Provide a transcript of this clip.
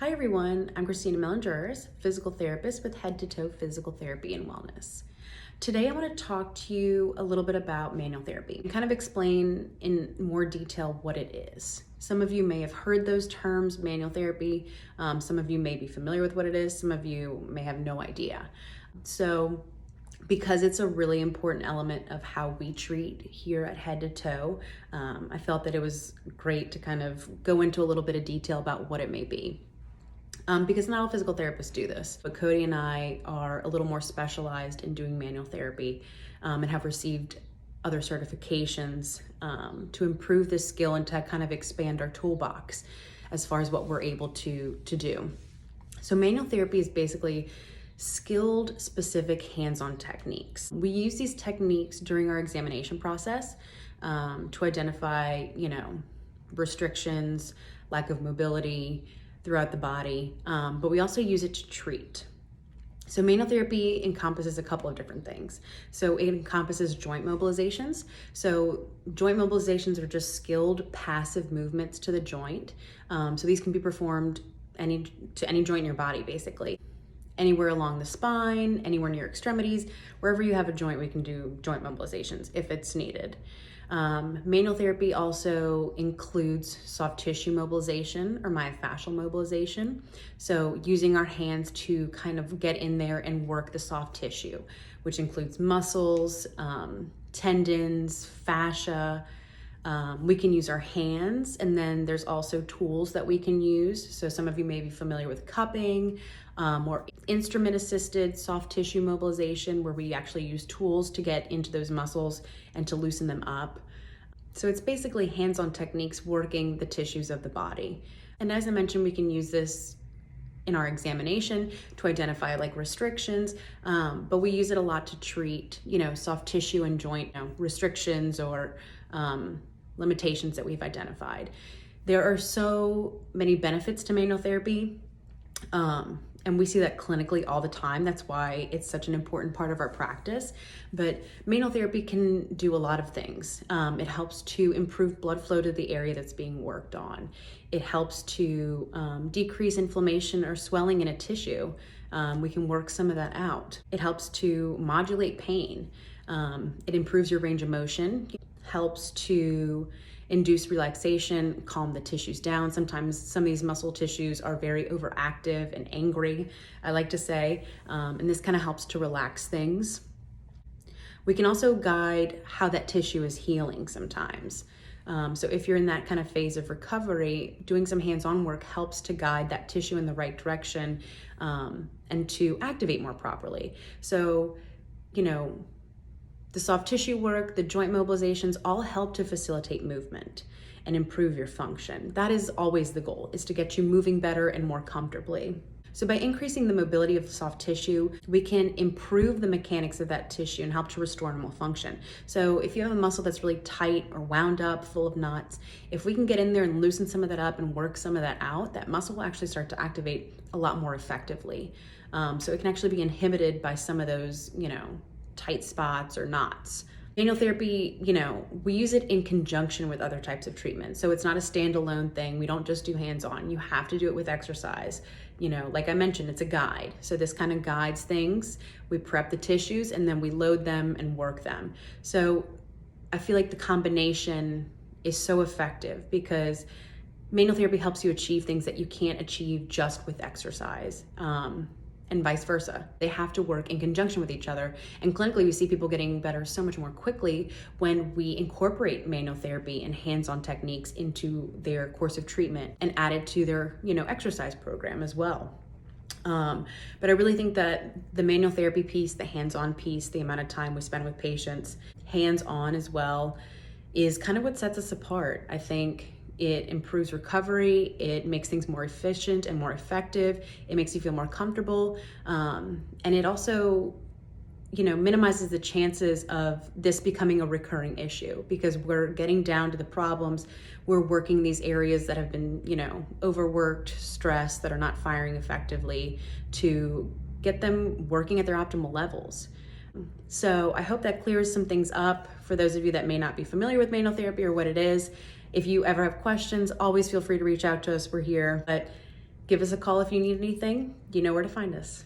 Hi everyone, I'm Christina Mellingers, physical therapist with Head to Toe Physical Therapy and Wellness. Today I want to talk to you a little bit about manual therapy and kind of explain in more detail what it is. Some of you may have heard those terms, manual therapy. Some of you may be familiar with what it is. Some of you may have no idea. So because it's a really important element of how we treat here at Head to Toe, I felt that it was great to kind of go into a little bit of detail about what it may be. Because not all physical therapists do this, but Cody and I are a little more specialized in doing manual therapy and have received other certifications to improve this skill and to kind of expand our toolbox as far as what we're able to do. So manual therapy is basically skilled, specific hands-on techniques. We use these techniques during our examination process to identify, restrictions, lack of mobility throughout the body, but we also use it to treat. So manual therapy encompasses a couple of different things. So it encompasses joint mobilizations. So joint mobilizations are just skilled passive movements to the joint. So these can be performed to any joint in your body, basically. Anywhere along the spine, anywhere near extremities, wherever you have a joint, we can do joint mobilizations if it's needed. Manual therapy also includes soft tissue mobilization or myofascial mobilization. So using our hands to kind of get in there and work the soft tissue, which includes muscles, tendons, fascia. We can use our hands, and then there's also tools that we can use. So some of you may be familiar with cupping or instrument-assisted soft tissue mobilization, where we actually use tools to get into those muscles and to loosen them up. So it's basically hands-on techniques working the tissues of the body. And as I mentioned, we can use this in our examination to identify like restrictions, but we use it a lot to treat, soft tissue and joint restrictions or limitations that we've identified. There are so many benefits to manual therapy, and we see that clinically all the time. That's why it's such an important part of our practice. But manual therapy can do a lot of things. It helps to improve blood flow to the area that's being worked on. It helps to decrease inflammation or swelling in a tissue. We can work some of that out. It helps to modulate pain. It improves your range of motion, helps to induce relaxation, calm the tissues down. Sometimes some of these muscle tissues are very overactive and angry, I like to say, and this kind of helps to relax things. We can also guide how that tissue is healing sometimes. So if you're in that kind of phase of recovery, doing some hands-on work helps to guide that tissue in the right direction and to activate more properly. So, the soft tissue work, the joint mobilizations all help to facilitate movement and improve your function. That is always the goal, is to get you moving better and more comfortably. So by increasing the mobility of the soft tissue, we can improve the mechanics of that tissue and help to restore normal function. So if you have a muscle that's really tight or wound up, full of knots, if we can get in there and loosen some of that up and work some of that out, that muscle will actually start to activate a lot more effectively. So it can actually be inhibited by some of those, tight spots or knots. Manual therapy, we use it in conjunction with other types of treatment. So it's not a standalone thing. We don't just do hands-on. You have to do it with exercise. Like I mentioned, it's a guide. So this kind of guides things. We prep the tissues and then we load them and work them. So I feel like the combination is so effective because manual therapy helps you achieve things that you can't achieve just with exercise. And vice versa. They have to work in conjunction with each other. And clinically, we see people getting better so much more quickly when we incorporate manual therapy and hands-on techniques into their course of treatment and add it to their, exercise program as well. But I really think that the manual therapy piece, the hands-on piece, the amount of time we spend with patients, hands-on as well, is kind of what sets us apart. I think it improves recovery, it makes things more efficient and more effective, it makes you feel more comfortable, and it also, minimizes the chances of this becoming a recurring issue because we're getting down to the problems, we're working these areas that have been, overworked, stressed, that are not firing effectively to get them working at their optimal levels. So I hope that clears some things up for those of you that may not be familiar with manual therapy or what it is. If you ever have questions, always feel free to reach out to us. We're here. But Give us a call if you need anything. You know where to find us.